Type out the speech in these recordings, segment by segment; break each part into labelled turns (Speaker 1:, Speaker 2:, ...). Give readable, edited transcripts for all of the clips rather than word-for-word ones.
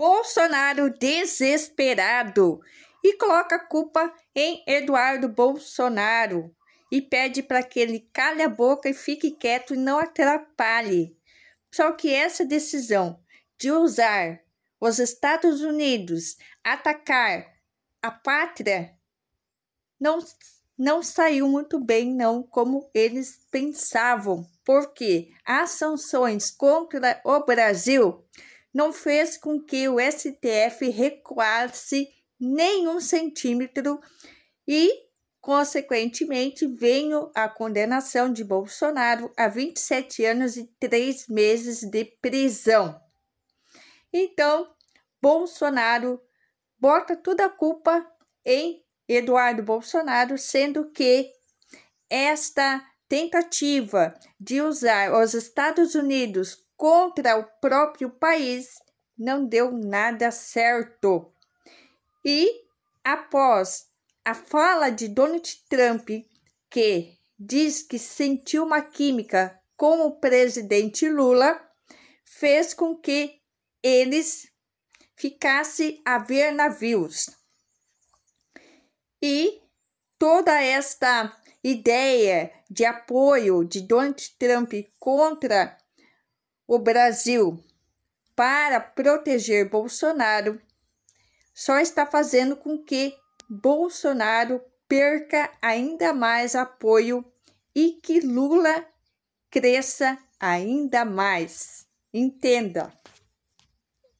Speaker 1: Bolsonaro desesperado e coloca a culpa em Eduardo Bolsonaro e pede para que ele cale a boca e fique quieto e não atrapalhe. Só que essa decisão de usar os Estados Unidos atacar a pátria não saiu muito bem, não, como eles pensavam, porque as sanções contra o Brasil não fez com que o STF recuasse nem 1 centímetro e, consequentemente, veio a condenação de Bolsonaro a 27 anos e 3 meses de prisão. Então, Bolsonaro bota toda a culpa em Eduardo Bolsonaro, sendo que esta tentativa de usar os Estados Unidos contra o próprio país não deu nada certo. E após a fala de Donald Trump, que diz que sentiu uma química com o presidente Lula, fez com que eles ficassem a ver navios. E toda esta ideia de apoio de Donald Trump contra o Brasil para proteger Bolsonaro só está fazendo com que Bolsonaro perca ainda mais apoio e que Lula cresça ainda mais. Entenda.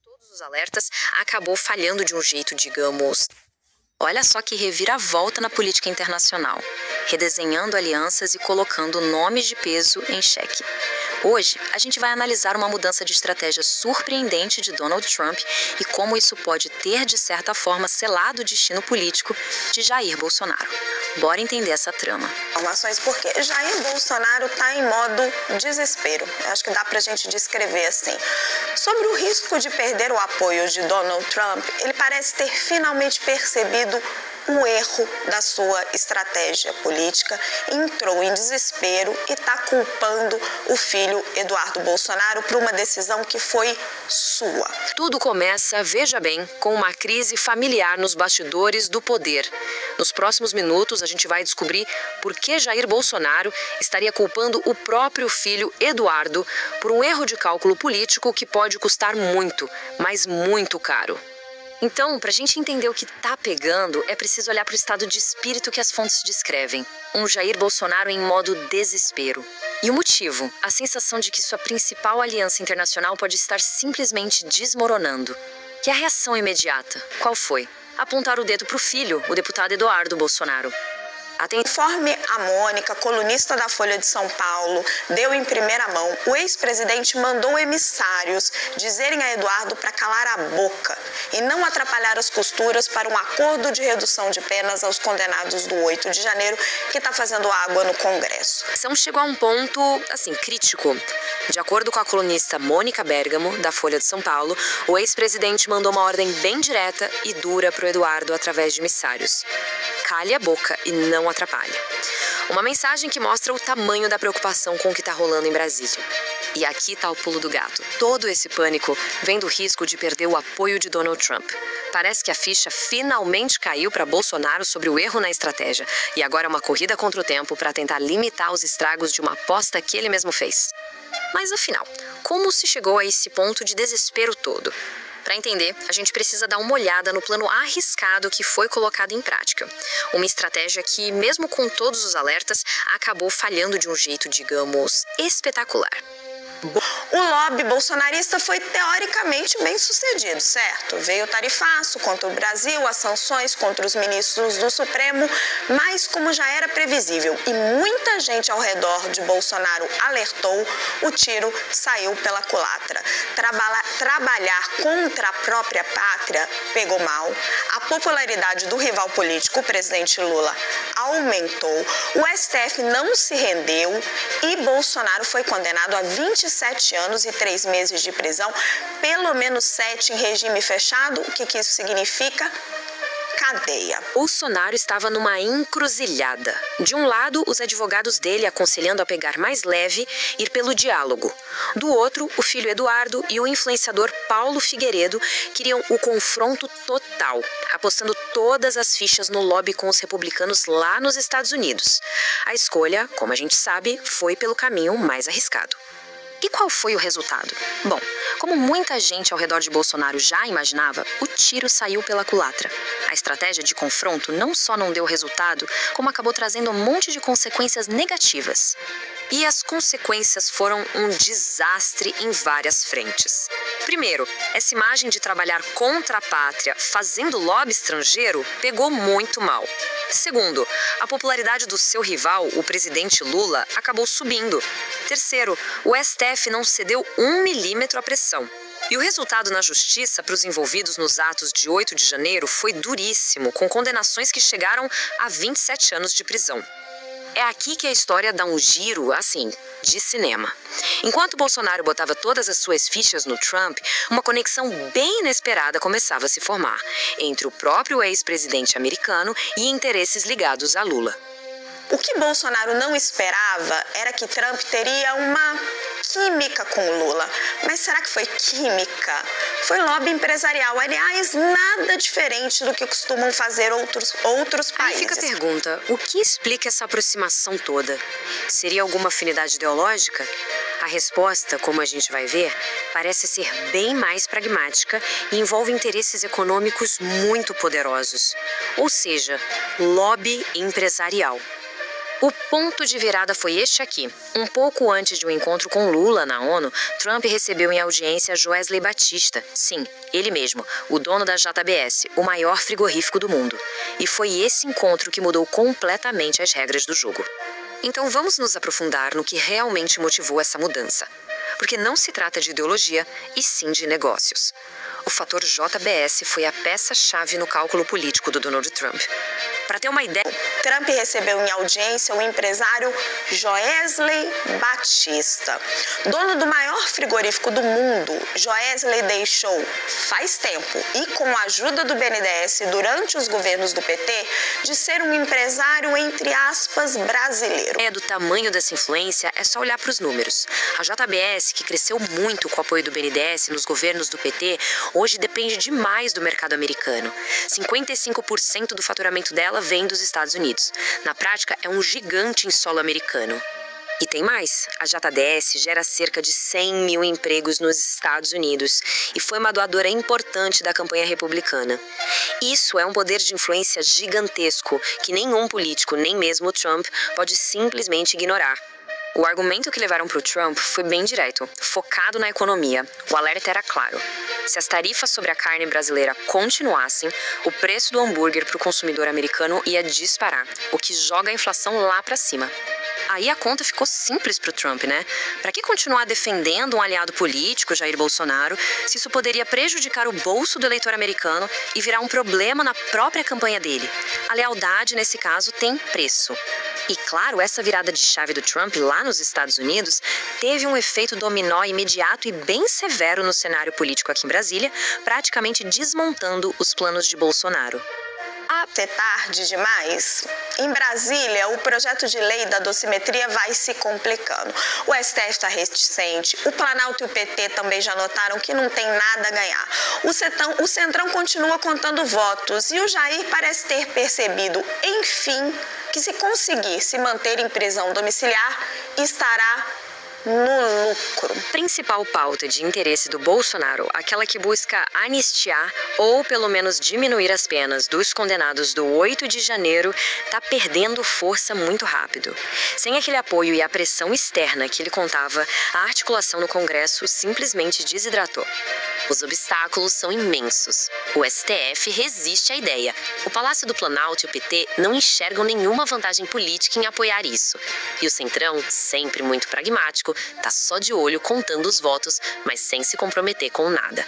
Speaker 2: Todos os alertas, acabou falhando de um jeito, digamos... Olha só que reviravolta na política internacional, redesenhando alianças e colocando nomes de peso em xeque. Hoje, a gente vai analisar uma mudança de estratégia surpreendente de Donald Trump e como isso pode ter, de certa forma, selado o destino político de Jair Bolsonaro. Bora entender essa trama.
Speaker 3: Informações porque Jair Bolsonaro está em modo desespero. Acho que dá pra gente descrever assim. Sobre o risco de perder o apoio de Donald Trump, ele parece ter finalmente percebido um erro da sua estratégia política, entrou em desespero e está culpando o filho Eduardo Bolsonaro por uma decisão que foi sua.
Speaker 2: Tudo começa, veja bem, com uma crise familiar nos bastidores do poder. Nos próximos minutos, a gente vai descobrir por que Jair Bolsonaro estaria culpando o próprio filho Eduardo por um erro de cálculo político que pode custar muito, mas muito caro. Então, para a gente entender o que tá pegando, é preciso olhar para o estado de espírito que as fontes descrevem. Um Jair Bolsonaro em modo desespero. E o motivo? A sensação de que sua principal aliança internacional pode estar simplesmente desmoronando. E a reação imediata? Qual foi? Apontar o dedo para o filho, o deputado Eduardo Bolsonaro.
Speaker 3: Conforme a Mônica, colunista da Folha de São Paulo, deu em primeira mão, o ex-presidente mandou emissários dizerem a Eduardo para calar a boca e não atrapalhar as costuras para um acordo de redução de penas aos condenados do 8 de janeiro, que está fazendo água no Congresso.
Speaker 2: A ação chegou a um ponto, crítico. De acordo com a colunista Mônica Bergamo, da Folha de São Paulo, o ex-presidente mandou uma ordem bem direta e dura para o Eduardo através de emissários. Cale a boca e não atrapalhe. Uma mensagem que mostra o tamanho da preocupação com o que está rolando em Brasília. E aqui está o pulo do gato. Todo esse pânico vem do risco de perder o apoio de Donald Trump. Parece que a ficha finalmente caiu para Bolsonaro sobre o erro na estratégia. E agora é uma corrida contra o tempo para tentar limitar os estragos de uma aposta que ele mesmo fez. Mas afinal, como se chegou a esse ponto de desespero todo? Para entender, a gente precisa dar uma olhada no plano arriscado que foi colocado em prática. Uma estratégia que, mesmo com todos os alertas, acabou falhando de um jeito, digamos, espetacular.
Speaker 3: O lobby bolsonarista foi teoricamente bem sucedido, certo? Veio o tarifaço contra o Brasil, as sanções contra os ministros do Supremo, mas como já era previsível e muita gente ao redor de Bolsonaro alertou, o tiro saiu pela culatra. Trabalhar contra a própria pátria pegou mal, a popularidade do rival político, o presidente Lula, aumentou, o STF não se rendeu e Bolsonaro foi condenado a 27 anos e 3 meses de prisão, pelo menos 7 em regime fechado. O que isso significa? cadeia.
Speaker 2: Bolsonaro estava numa encruzilhada. De um lado, os advogados dele aconselhando a pegar mais leve, ir pelo diálogo. Do outro, o filho Eduardo e o influenciador Paulo Figueiredo queriam o confronto total, apostando todas as fichas no lobby com os republicanos lá nos Estados Unidos. A escolha, como a gente sabe, foi pelo caminho mais arriscado. E qual foi o resultado? Bom, como muita gente ao redor de Bolsonaro já imaginava, o tiro saiu pela culatra. A estratégia de confronto não só não deu resultado, como acabou trazendo um monte de consequências negativas. E as consequências foram um desastre em várias frentes. Primeiro, essa imagem de trabalhar contra a pátria, fazendo lobby estrangeiro, pegou muito mal. Segundo, a popularidade do seu rival, o presidente Lula, acabou subindo. Terceiro, o STF não cedeu 1 milímetro à pressão. E o resultado na justiça para os envolvidos nos atos de 8 de janeiro foi duríssimo, com condenações que chegaram a 27 anos de prisão. É aqui que a história dá um giro, assim, de cinema. Enquanto Bolsonaro botava todas as suas fichas no Trump, uma conexão bem inesperada começava a se formar entre o próprio ex-presidente americano e interesses ligados a Lula.
Speaker 3: O que Bolsonaro não esperava era que Trump teria uma química com o Lula. Mas será que foi química? Foi lobby empresarial. Aliás, nada diferente do que costumam fazer outros países.
Speaker 2: Aí fica a pergunta, o que explica essa aproximação toda? Seria alguma afinidade ideológica? A resposta, como a gente vai ver, parece ser bem mais pragmática e envolve interesses econômicos muito poderosos. Ou seja, lobby empresarial. O ponto de virada foi este aqui. Um pouco antes de um encontro com Lula na ONU, Trump recebeu em audiência Joesley Batista. Sim, ele mesmo, o dono da JBS, o maior frigorífico do mundo. E foi esse encontro que mudou completamente as regras do jogo. Então vamos nos aprofundar no que realmente motivou essa mudança. Porque não se trata de ideologia, e sim de negócios. O fator JBS foi a peça-chave no cálculo político do Donald Trump. Para ter uma ideia...
Speaker 3: Trump recebeu em audiência o empresário Joesley Batista. Dono do maior frigorífico do mundo, Joesley deixou, faz tempo, e com a ajuda do BNDES durante os governos do PT, de ser um empresário, entre aspas, brasileiro.
Speaker 2: Do tamanho dessa influência, é só olhar para os números. A JBS, que cresceu muito com o apoio do BNDES nos governos do PT, hoje depende demais do mercado americano. 55% do faturamento dela vem dos Estados Unidos. Na prática, é um gigante em solo americano. E tem mais, a JBS gera cerca de 100 mil empregos nos Estados Unidos e foi uma doadora importante da campanha republicana. Isso é um poder de influência gigantesco que nenhum político, nem mesmo o Trump, pode simplesmente ignorar. O argumento que levaram para o Trump foi bem direto, focado na economia. O alerta era claro. Se as tarifas sobre a carne brasileira continuassem, o preço do hambúrguer para o consumidor americano ia disparar, o que joga a inflação lá para cima. Aí a conta ficou simples para o Trump, né? Para que continuar defendendo um aliado político, Jair Bolsonaro, se isso poderia prejudicar o bolso do eleitor americano e virar um problema na própria campanha dele? A lealdade, nesse caso, tem preço. E claro, essa virada de chave do Trump lá nos Estados Unidos teve um efeito dominó imediato e bem severo no cenário político aqui em Brasília, praticamente desmontando os planos de Bolsonaro.
Speaker 3: Até tarde demais? Em Brasília, o projeto de lei da dosimetria vai se complicando. O STF está reticente, o Planalto e o PT também já notaram que não tem nada a ganhar. O Centrão continua contando votos e o Jair parece ter percebido, enfim, que se conseguir se manter em prisão domiciliar, estará no lucro.
Speaker 2: Principal pauta de interesse do Bolsonaro, aquela que busca anistiar ou pelo menos diminuir as penas dos condenados do 8 de janeiro, está perdendo força muito rápido. Sem aquele apoio e a pressão externa que ele contava, a articulação no Congresso simplesmente desidratou. Os obstáculos são imensos. O STF resiste à ideia. O Palácio do Planalto e o PT não enxergam nenhuma vantagem política em apoiar isso. E o Centrão, sempre muito pragmático, tá só de olho contando os votos, mas sem se comprometer com nada.